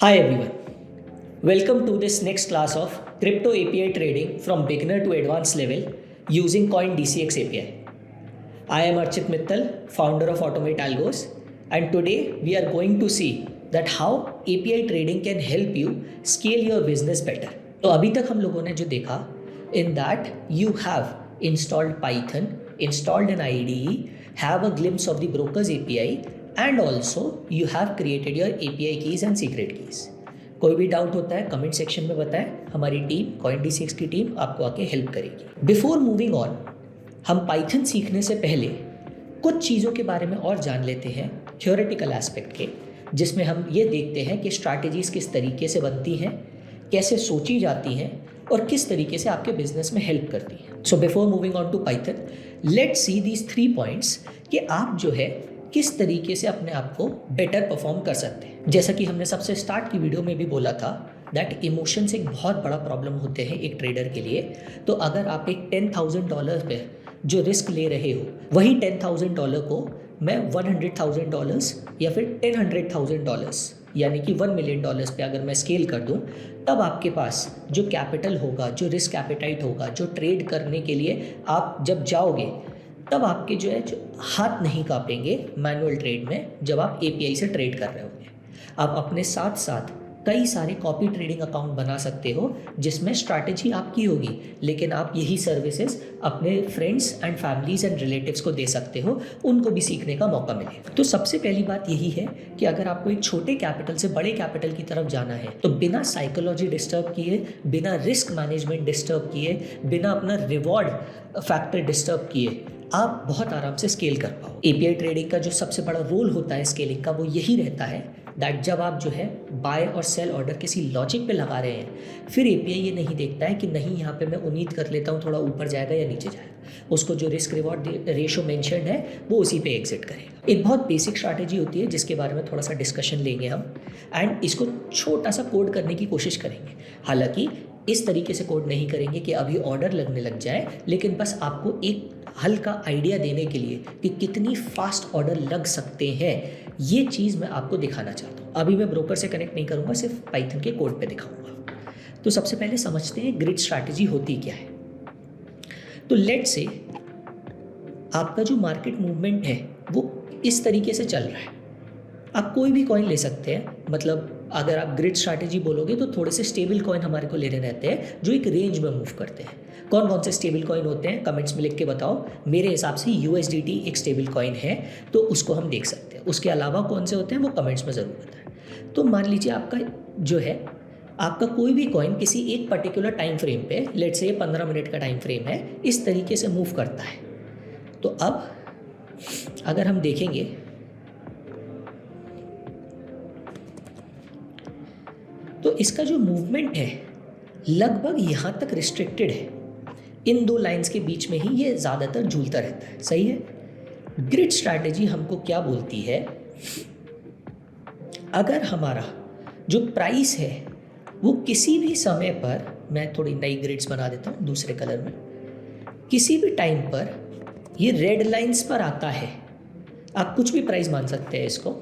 Hi everyone, welcome to this next class of crypto API trading from beginner to advanced level using CoinDCX API. I am Archit Mittal, founder of Automate Algos, and today we are going to see that how API trading can help you scale your business better. तो अभी तक हम लोगों ने जो देखा in that you have installed Python, installed an IDE, have a glimpse of the broker's API and also you have created your API keys and secret keys. कोई भी डाउट होता है कमेंट सेक्शन में बताएं, हमारी टीम CoinDCX की team आपको आके हेल्प करेगी। बिफोर मूविंग ऑन, हम पाइथन सीखने से पहले कुछ चीज़ों के बारे में और जान लेते हैं थ्योरेटिकल एस्पेक्ट के, जिसमें हम ये देखते हैं कि स्ट्रैटेजीज किस तरीके से बनती हैं, कैसे सोची जाती हैं और किस तरीके से आपके बिजनेस में हेल्प करती हैं। So before moving on to Python, let's see these 3 points कि आप जो है किस तरीके से अपने आप को बेटर परफॉर्म कर सकते हैं। जैसा कि हमने सबसे स्टार्ट की वीडियो में भी बोला था दैट इमोशंस एक बहुत बड़ा प्रॉब्लम होते हैं एक ट्रेडर के लिए। तो अगर आप एक $10,000 पे जो रिस्क ले रहे हो, वही $10,000 को मैं $100,000 या फिर $100,000 यानी कि $1 मिलियन पे अगर मैं स्केल कर दूं, तब आपके पास जो कैपिटल होगा, जो रिस्क एपेटाइट होगा, जो ट्रेड करने के लिए आप जब जाओगे, तब आपके जो हाथ नहीं कांपेंगे मैनुअल ट्रेड में जब आप एपीआई से ट्रेड कर रहे होंगे। आप अपने साथ साथ कई सारे कॉपी ट्रेडिंग अकाउंट बना सकते हो जिसमें स्ट्रैटेजी आपकी होगी, लेकिन आप यही सर्विसेज अपने friends and families and relatives को दे सकते हो, उनको भी सीखने का मौका मिलेगा। तो सबसे पहली बात यही है कि अगर आपको एक छोटे कैपिटल से बड़े कैपिटल की तरफ जाना है तो बिना साइकोलॉजी डिस्टर्ब किए, बिना रिस्क मैनेजमेंट डिस्टर्ब किए, बिना अपना रिवॉर्ड फैक्टर डिस्टर्ब किए आप बहुत आराम से स्केल कर पाओ। एपीआई ट्रेडिंग का जो सबसे बड़ा रोल होता है स्केलिंग का, वो यही रहता है दैट जब आप जो है बाय और सेल ऑर्डर किसी लॉजिक पे लगा रहे हैं, फिर एपीआई ये नहीं देखता है कि नहीं यहाँ पे मैं उम्मीद कर लेता हूँ थोड़ा ऊपर जाएगा या नीचे जाएगा। उसको जो रिस्क रिवॉर्ड रेशो मेंशन्ड है वो उसी पे एग्जिट करेगा। एक बहुत बेसिक स्ट्रैटेजी होती है जिसके बारे में थोड़ा सा डिस्कशन लेंगे हम, एंड इसको छोटा सा कोड करने की कोशिश करेंगे। हालांकि इस तरीके से कोड नहीं करेंगे कि अभी ऑर्डर लगने लग जाए, लेकिन बस आपको एक हल्का आइडिया देने के लिए कि कितनी फास्ट ऑर्डर लग सकते हैं, ये चीज़ मैं आपको दिखाना चाहता हूँ। अभी मैं ब्रोकर से कनेक्ट नहीं करूँगा, सिर्फ पाइथन के कोड पे दिखाऊंगा। तो सबसे पहले समझते हैं ग्रिड स्ट्रैटेजी होती क्या है। तो लेट्स से आपका जो मार्केट मूवमेंट है वो इस तरीके से चल रहा है। आप कोई भी कॉइन ले सकते हैं, मतलब अगर आप ग्रिड स्ट्रैटेजी बोलोगे तो थोड़े से स्टेबल कॉइन हमारे को लेने रहते हैं जो एक रेंज में मूव करते हैं। कौन कौन से स्टेबल कॉइन होते हैं कमेंट्स में लिख के बताओ। मेरे हिसाब से USDT एक स्टेबल कॉइन है, तो उसको हम देख सकते हैं। उसके अलावा कौन से होते हैं वो कमेंट्स में ज़रूर बताएं। तो मान लीजिए आपका जो है आपका कोई भी कॉइन किसी एक पर्टिकुलर टाइम फ्रेम पे, लेट्स से 15 मिनट का टाइम फ्रेम है, इस तरीके से मूव करता है। तो अब अगर हम देखेंगे तो इसका जो मूवमेंट है लगभग यहाँ तक रिस्ट्रिक्टेड है। इन दो लाइंस के बीच में ही ये ज़्यादातर झूलता रहता है। सही है। ग्रिड स्ट्रैटेजी हमको क्या बोलती है, अगर हमारा जो प्राइस है वो किसी भी समय पर, मैं थोड़ी नई ग्रिड्स बना देता हूँ दूसरे कलर में, किसी भी टाइम पर ये रेड लाइंस पर आता है, आप कुछ भी प्राइस मान सकते हैं इसको,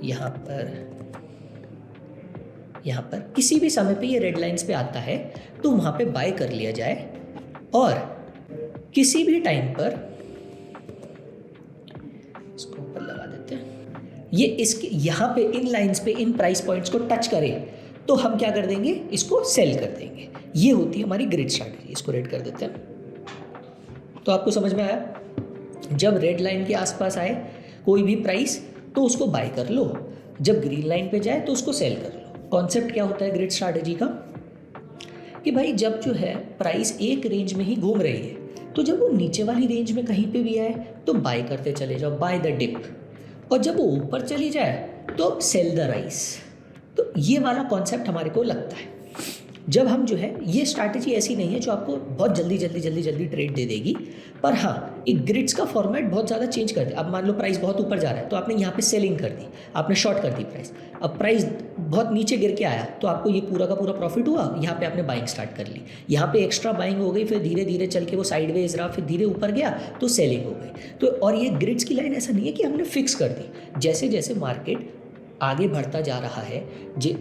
यहाँ पर किसी भी समय पे ये रेड लाइंस पे आता है तो वहाँ पे बाय कर लिया जाए, और किसी भी टाइम पर इसको ऊपर लगा देते हैं, ये इसके यहाँ पे इन लाइंस पे इन प्राइस पॉइंट्स को टच करे तो हम क्या कर देंगे, इसको सेल कर देंगे। ये होती है हमारी ग्रिड स्ट्रैटेजी। इसको रेड कर देते हैं। तो आपको समझ में आया, जब रेड लाइन के आसपास आए कोई भी प्राइस तो उसको बाय कर लो, जब ग्रीन लाइन पे जाए तो उसको सेल कर लो। कॉन्सेप्ट क्या होता है ग्रिड स्ट्रैटेजी का कि भाई जब जो है प्राइस एक रेंज में ही घूम रही है तो जब वो नीचे वाली रेंज में कहीं पे भी आए तो बाय करते चले जाओ, बाय द डिप, और जब वो ऊपर चली जाए तो सेल द राइस। तो ये वाला कॉन्सेप्ट हमारे को लगता है। जब हम जो है, ये स्ट्रैटेजी ऐसी नहीं है जो आपको बहुत जल्दी ट्रेड दे देगी, पर हाँ एक ग्रिड्स का फॉर्मेट बहुत ज़्यादा चेंज कर दे। अब मान लो प्राइस बहुत ऊपर जा रहा है तो आपने यहाँ पे सेलिंग कर दी, आपने शॉर्ट कर दी प्राइस। अब प्राइस बहुत नीचे गिर के आया तो आपको ये पूरा का पूरा प्रॉफिट हुआ, यहाँ पे आपने बाइंग स्टार्ट कर ली, यहाँ पे एक्स्ट्रा बाइंग हो गई, फिर धीरे धीरे चल के वो साइडवेज रहा, फिर धीरे ऊपर गया तो सेलिंग हो गई। तो और ये ग्रिड्स की लाइन ऐसा नहीं है कि हमने फिक्स कर दी, जैसे जैसे मार्केट आगे बढ़ता जा रहा है,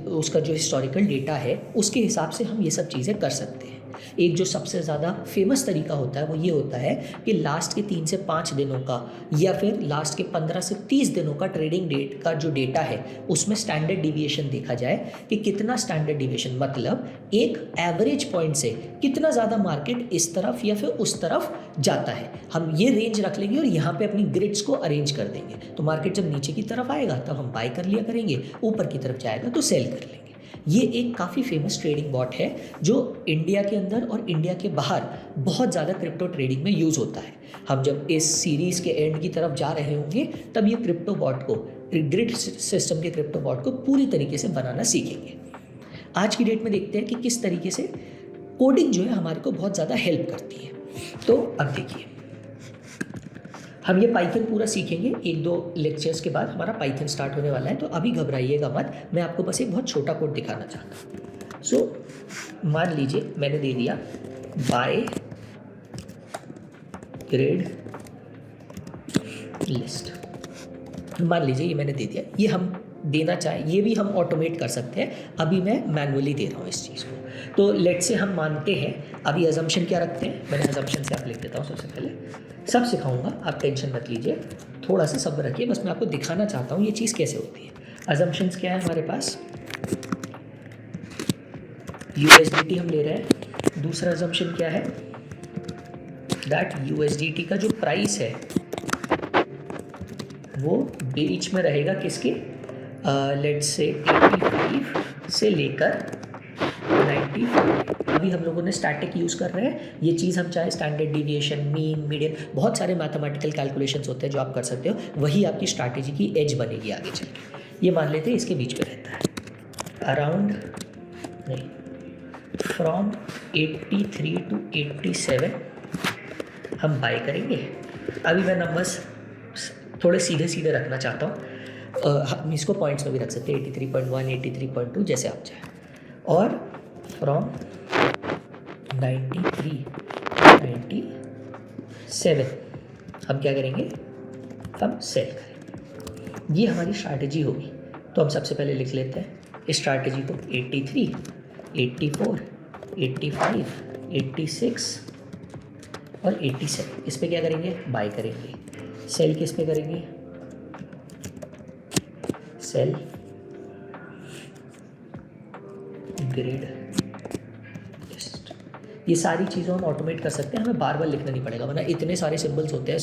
उसका जो हिस्टोरिकल डेटा है उसके हिसाब से हम ये सब चीज़ें कर सकते हैं। एक जो सबसे ज़्यादा फेमस तरीका होता है वो ये होता है कि लास्ट के 3 से 5 दिनों का या फिर लास्ट के 15 से 30 दिनों का ट्रेडिंग डेट का जो डेटा है उसमें स्टैंडर्ड डिविएशन देखा जाए कि कितना स्टैंडर्ड डिविएशन, मतलब एक एवरेज पॉइंट से कितना ज़्यादा मार्केट इस तरफ या फिर उस तरफ जाता है। हम ये रेंज रख लेंगे और यहाँ पे अपनी ग्रिड्स को अरेंज कर देंगे। तो मार्केट जब नीचे की तरफ आएगा तब हम बाय कर लिया करेंगे, ऊपर की तरफ जाएगा तो सेल कर लेंगे। ये एक काफ़ी फेमस ट्रेडिंग बॉट है जो इंडिया के अंदर और इंडिया के बाहर बहुत ज़्यादा क्रिप्टो ट्रेडिंग में यूज़ होता है। हम जब इस सीरीज़ के एंड की तरफ जा रहे होंगे तब ये क्रिप्टो बॉट को, ग्रिड सिस्टम के क्रिप्टो बॉट को पूरी तरीके से बनाना सीखेंगे। आज की डेट में देखते हैं कि किस तरीके से कोडिंग जो है हमारे को बहुत ज़्यादा हेल्प करती है। तो अब देखिए, हम ये पाइथन पूरा सीखेंगे। 1-2 लेक्चर्स के बाद हमारा पाइथन स्टार्ट होने वाला है, तो अभी घबराइएगा मत। मैं आपको बस एक बहुत छोटा कोड दिखाना चाहता हूँ। सो मान लीजिए मैंने दे दिया बाय ग्रिड लिस्ट, मान लीजिए ये मैंने दे दिया। ये हम देना चाहें, ये भी हम ऑटोमेट कर सकते हैं। अभी मैं मैनुअली दे रहा हूँ इस चीज़ को। तो लेट से हम मानते हैं, अभी अजम्पशन क्या रखते हैं, मैंने अजम्पशन से आप लिख देता हूँ। सबसे पहले सब सिखाऊंगा, आप टेंशन मत लीजिए, थोड़ा सा सब्र रखिए। बस मैं आपको दिखाना चाहता हूँ ये चीज़ कैसे होती है। अजम्पशंस क्या है हमारे पास, USDT हम ले रहे हैं। दूसरा अजम्पशन क्या है, दैट USDT का जो प्राइस है वो बीच में रहेगा किसके, लेट्स से 85 से लेकर 90। अभी हम लोगों ने स्टैटिक यूज़ कर रहे हैं। ये चीज़ हम चाहे स्टैंडर्ड डिविएशन, मीन, मीडियन, बहुत सारे मैथमेटिकल कैलकुलेशंस होते हैं जो आप कर सकते हो। वही आपकी स्ट्रैटेजी की एज बनेगी आगे चल के। ये मान लेते हैं इसके बीच में रहता है, अराउंड नहीं, फ्रॉम 83 to 87 हम बाय करेंगे। अभी मैं नंबर्स थोड़े सीधे सीधे रखना चाहता हूँ, हम इसको पॉइंट्स में भी रख सकते हैं, 83.1, 83.2 जैसे आप चाहें। और फ्रॉम 93 to 97 हम क्या करेंगे, हम सेल करेंगे। ये हमारी स्ट्रैटेजी होगी। तो हम सबसे पहले लिख लेते हैं इस स्ट्रैटेजी को, 83, 84, 85, 86 और 87। इस पे क्या करेंगे, बाय करेंगे। सेल किस पे करेंगे, सेल ग्रिड लिस्ट। ये सारी चीज़ों हम ऑटोमेट कर सकते हैं, हमें बार बार लिखना नहीं पड़ेगा, वरना इतने सारे सिंबल्स होते हैं,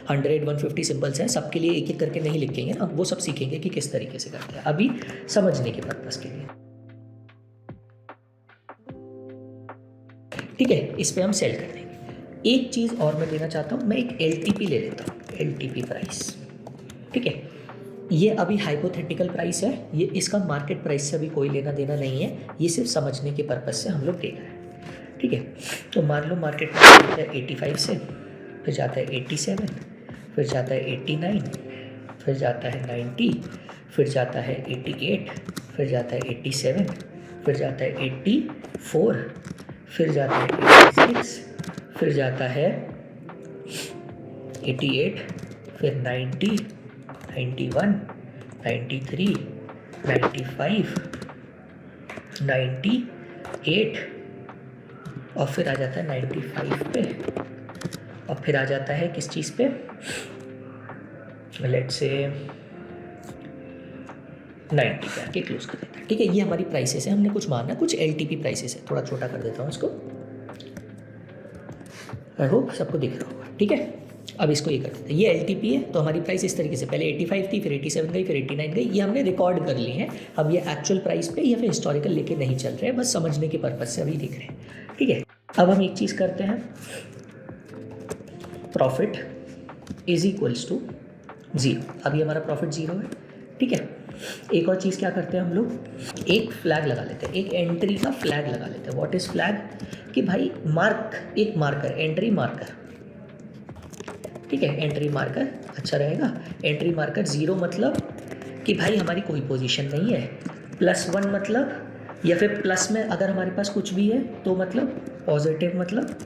100-150 सिंबल्स हैं, सबके लिए एक एक करके नहीं लिखेंगे ना, वो सब सीखेंगे कि किस तरीके से करते हैं, अभी समझने के पर्पस के लिए। ठीक है, इस पे हम सेल कर देंगे। एक चीज़ और मैं लेना चाहता हूँ, मैं एक LTP ले लेता हूँ, LTP प्राइस। ठीक है, ये अभी हाइपोथेटिकल प्राइस है, ये इसका मार्केट प्राइस से अभी कोई लेना देना नहीं है, ये सिर्फ समझने के पर्पज़ से हम लोग देख रहे हैं। ठीक है, तो मान लो मार्केट प्राइस जाता है 85 से, फिर जाता है 87, फिर जाता है 89, फिर जाता है 90, फिर जाता है 88, फिर जाता है 87, फिर जाता है 84, फिर जाता है 86, फिर जाता है 88, फिर 90, 91, 93, 95, 98 और फिर आ जाता है 95 पे, और फिर आ जाता है किस चीज़ पे, लेट्स से 90 पे आके क्लोज कर देता है। ठीक है, ये हमारी प्राइसेस है, हमने कुछ माना, कुछ LTP प्राइसेस है। थोड़ा छोटा कर देता हूँ इसको, आई होप सबको दिख रहा होगा। ठीक है, अब इसको ये कर देते हैं, ये LTP है, तो हमारी प्राइस इस तरीके से पहले 85 थी, फिर 87 गई, फिर 89 गई। ये हमने रिकॉर्ड कर ली है। अब ये एक्चुअल प्राइस पे या फिर हिस्टोरिकल लेके नहीं चल रहे हैं, बस समझने के पर्पज से अभी दिख रहे हैं। ठीक है, अब हम एक चीज़ करते हैं, प्रॉफिट इज इक्वल्स टू 0। अभी हमारा प्रॉफिट 0 है। ठीक है, एक और चीज़ क्या करते हैं हम लोग, एक फ्लैग लगा लेते हैं, एक एंट्री का फ्लैग लगा लेते हैं। व्हाट इज़ फ्लैग, कि भाई मार्क, एक मार्कर, एंट्री मार्कर। ठीक है, एंट्री मार्कर अच्छा रहेगा। एंट्री मार्कर 0 मतलब कि भाई हमारी कोई पोजीशन नहीं है, +1 मतलब, या फिर प्लस में अगर हमारे पास कुछ भी है तो मतलब पॉजिटिव, मतलब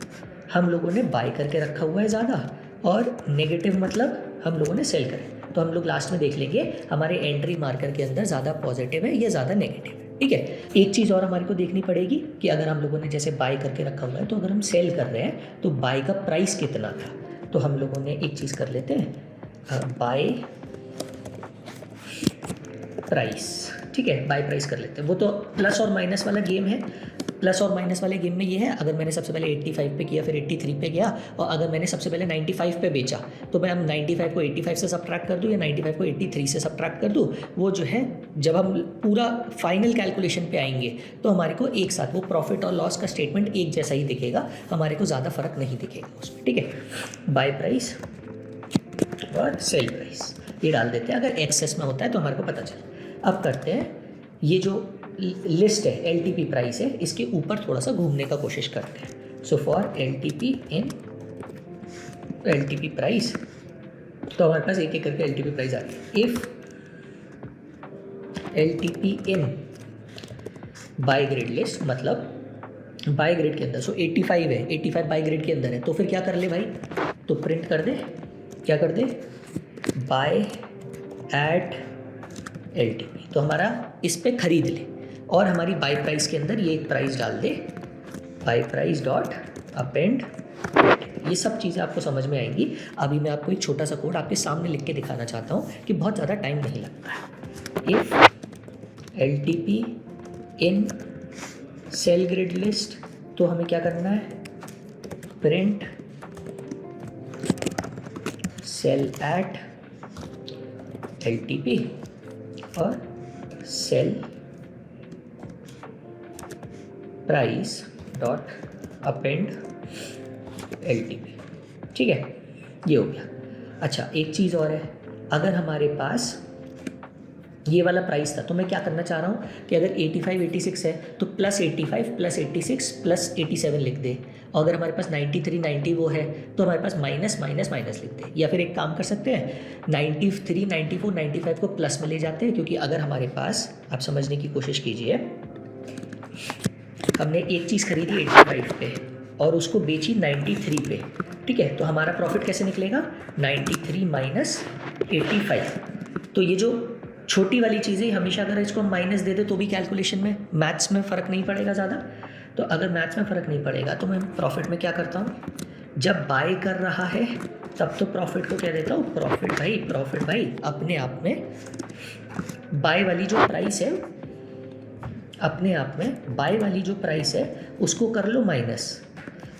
हम लोगों ने बाय करके रखा हुआ है ज़्यादा, और नेगेटिव मतलब हम लोगों ने सेल करें। तो हम लोग लास्ट में देख लेंगे हमारे एंट्री मार्कर के अंदर ज़्यादा पॉजिटिव है या ज़्यादा नेगेटिव है। ठीक है, एक चीज़ और हमारे को देखनी पड़ेगी कि अगर हम लोगों ने जैसे बाय करके रखा हुआ है तो अगर हम सेल कर रहे हैं तो बाय का प्राइस कितना था। तो हम लोगों ने एक चीज़ कर लेते हैं, बाय प्राइस। ठीक है, बाय प्राइस कर लेते हैं। वो तो प्लस और माइनस वाला गेम है। प्लस और माइनस वाले गेम में ये है, अगर मैंने सबसे पहले 85 पे किया, फिर 83 पे गया, और अगर मैंने सबसे पहले 95 पे बेचा तो मैं अब 95 को 85 से सब्ट्रैक्ट कर दूँ या 95 को 83 से सब्ट्रैक्ट कर दूँ। वो जो है जब हम पूरा फाइनल कैलकुलेशन पे आएंगे तो हमारे को एक साथ वो प्रॉफिट और लॉस का स्टेटमेंट एक जैसा ही दिखेगा, हमारे को ज़्यादा फर्क नहीं दिखेगा उसमें। ठीक है, बाय प्राइस और सेल प्राइस ये डाल देते हैं, अगर एक्सेस में होता है तो हमारे को पता चले। अब करते हैं, ये जो लिस्ट है LTP प्राइस है, इसके ऊपर थोड़ा सा घूमने का कोशिश करते हैं। सो फॉर LTP प्राइस, तो हमारे पास एक एक करके LTP प्राइस आ रही है। If LTP in by grade list, मतलब बाय ग्रेड के अंदर, सो 85 है, 85 बाय ग्रेड के अंदर है, तो फिर क्या कर ले भाई, तो प्रिंट कर दे, क्या कर दे, बाय एट LTP, तो हमारा इस पे खरीद ले, और हमारी बाय प्राइस के अंदर ये एक प्राइस डाल दे, बाय प्राइस डॉट अपेंड। ये सब चीज़ें आपको समझ में आएंगी। अभी मैं आपको एक छोटा सा कोड आपके सामने लिख के दिखाना चाहता हूँ कि बहुत ज़्यादा टाइम नहीं लगता है। If LTP in sell grid list, तो हमें क्या करना है, प्रिंट सेल एट LTP और sell price dot append LTP। ठीक है, ये हो गया। अच्छा, एक चीज़ और है, अगर हमारे पास ये वाला प्राइस था तो मैं क्या करना चाह रहा हूँ कि अगर 85 86 है तो प्लस 85 प्लस 86 प्लस 87 लिख दे, और अगर हमारे पास 93 90 वो है तो हमारे पास माइनस माइनस माइनस लिख दे। या फिर एक काम कर सकते हैं, 93 94 95 को प्लस में ले जाते हैं, क्योंकि अगर हमारे पास, आप समझने की कोशिश कीजिए, हमने एक चीज़ खरीदी 85 पे और उसको बेची 93 पे, ठीक है, तो हमारा प्रॉफिट कैसे निकलेगा, 93 माइनस 85। तो ये जो छोटी वाली चीज़ें हमेशा अगर इसको हम माइनस दे दे तो भी कैलकुलेशन में, मैथ्स में फ़र्क नहीं पड़ेगा ज़्यादा। तो अगर मैथ्स में फ़र्क नहीं पड़ेगा तो मैं प्रॉफिट में क्या करता हूँ, जब बाय कर रहा है तब तो प्रॉफिट को क्या देता हूँ, प्रॉफिट भाई अपने आप में बाय वाली जो प्राइस है, अपने आप में बाय वाली जो प्राइस है उसको कर लो माइनस,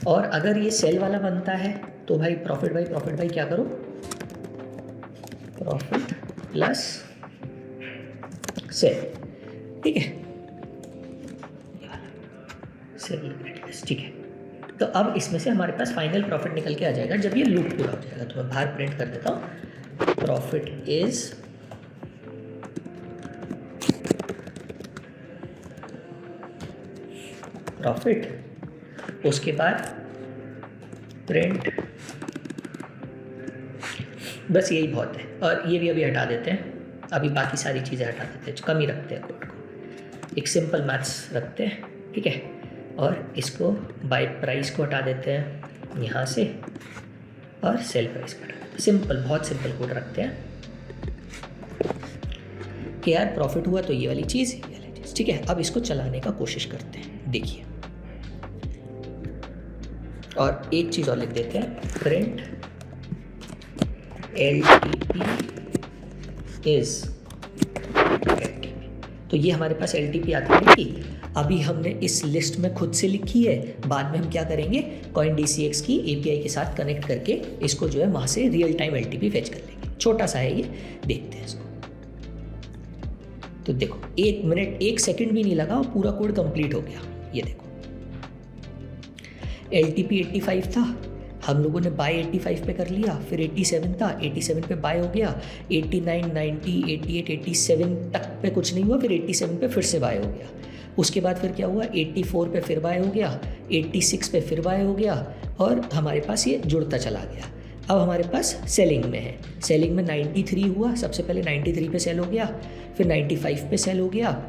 और अगर ये सेल वाला बनता है तो भाई प्रॉफिट भाई क्या करो, प्रॉफिट प्लस सेल। ठीक है, सेल, ठीक है। तो अब इसमें से हमारे पास फाइनल प्रॉफिट निकल के आ जाएगा जब ये लूप पूरा हो जाएगा। तो मैं बाहर प्रिंट कर देता हूँ, प्रॉफिट इज प्रॉफिट, उसके बाद प्रिंट, बस यही बहुत है। और ये भी अभी हटा देते हैं, अभी बाकी सारी चीज़ें हटा देते हैं, कम ही रखते हैं कोड को, एक सिंपल मैथ्स रखते हैं। ठीक है, और इसको बाय प्राइस को हटा देते हैं यहाँ से, और सेल प्राइस को हटा देते हैं। सिंपल, बहुत सिंपल कोड रखते हैं कि यार प्रॉफिट हुआ तो ये वाली चीज़, ये वाली चीज़। ठीक है, अब इसको चलाने का कोशिश करते हैं, देखिए, और एक चीज़ और लिख देते हैं, प्रिंट LTP इज LTP। तो ये हमारे पास LTP आती है कि अभी हमने इस लिस्ट में खुद से लिखी है, बाद में हम क्या करेंगे, CoinDCX की API के साथ कनेक्ट करके इसको जो है वहाँ से रियल टाइम LTP फेच कर लेंगे। छोटा सा है ये, देखते हैं इसको। तो देखो, 1 मिनट 1 सेकंड भी नहीं लगा और पूरा कोड कंप्लीट हो गया। ये देखो, LTP 85 था, हम लोगों ने बाय 85 पे कर लिया, फिर 87 था, 87 पे बाय हो गया, 89 90 88 87 तक पे कुछ नहीं हुआ, फिर 87 पे फिर से बाय हो गया। उसके बाद फिर क्या हुआ, 84 पे फिर बाय हो गया, 86 पे फिर बाय हो गया, और हमारे पास ये जुड़ता चला गया। अब हमारे पास सेलिंग में है, सेलिंग में 93 हुआ, सबसे पहले 93 पे सेल हो गया, फिर 95 पे सेल हो गया,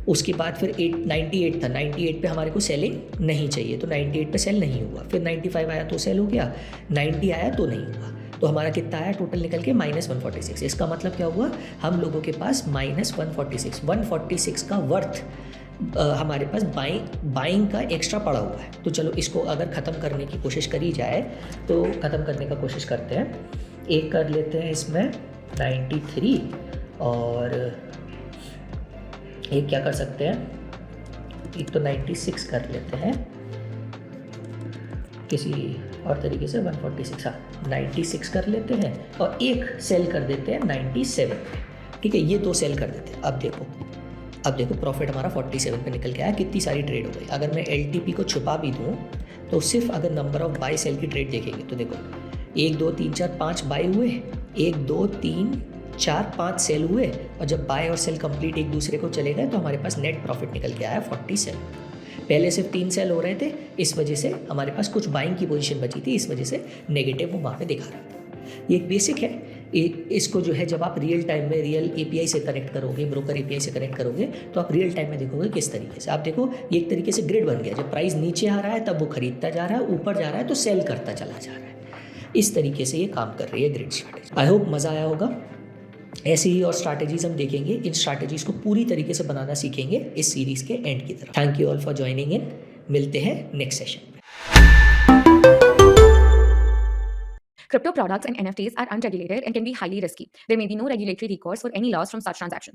उसके बाद फिर 98 था, 98 पे हमारे को सेलिंग नहीं चाहिए तो 98 पे सेल नहीं हुआ, फिर 95 आया तो सेल हो गया, 90 आया तो नहीं हुआ, तो हमारा कितना आया टोटल निकल के -146। इसका मतलब क्या हुआ, हम लोगों के पास -146 का वर्थ हमारे पास बाइंग का एक्स्ट्रा पड़ा हुआ है। तो चलो इसको अगर ख़त्म करने की कोशिश करी जाए तो ख़त्म करने का कोशिश करते हैं। एक कर लेते हैं इसमें 93 और एक क्या कर सकते हैं, एक तो 96 कर लेते हैं किसी और तरीके से 146, हाँ 96 कर लेते हैं और एक सेल कर देते हैं 97। ठीक है, ये 2 सेल कर देते हैं। अब देखो प्रॉफिट हमारा 47 पे निकल के आया। कितनी सारी ट्रेड हो गई। अगर मैं LTP को छुपा भी दूँ तो सिर्फ अगर नंबर ऑफ बाई सेल की ट्रेड देखेंगे तो देखो 1 2 3 4 5 बाई हुए, 1 2 3 4 5 सेल हुए और जब बाय और सेल कंप्लीट एक दूसरे को चले गए तो हमारे पास नेट प्रॉफिट निकल के आया 47। पहले सिर्फ 3 सेल हो रहे थे, इस वजह से हमारे पास कुछ बाइंग की पोजीशन बची थी, इस वजह से नेगेटिव वो वहाँ पे दिखा रहा था। ये एक बेसिक है। इसको जो है जब आप रियल टाइम में रियल API से कनेक्ट करोगे, ब्रोकर API से कनेक्ट करोगे तो आप रियल टाइम में देखोगे किस तरीके से। आप देखो ये एक तरीके से ग्रिड बन गया। जब प्राइस नीचे आ रहा है तब वो खरीदता जा रहा है, ऊपर जा रहा है तो सेल करता चला जा रहा है। इस तरीके से ये काम कर रही है ग्रिड स्ट्रैटेजी। आई होप मज़ा आया होगा। ऐसे ही और स्ट्रैटेजीज हम देखेंगे। इन स्ट्रैटेजीज को पूरी तरीके से बनाना सीखेंगे इस सीरीज़ के एंड की तरफ। Thank you all for joining in. मिलते हैं नेक्स्ट सेशन में। Crypto products and NFTs are unregulated and can be highly risky. There may be no regulatory recourse for any loss from such transactions.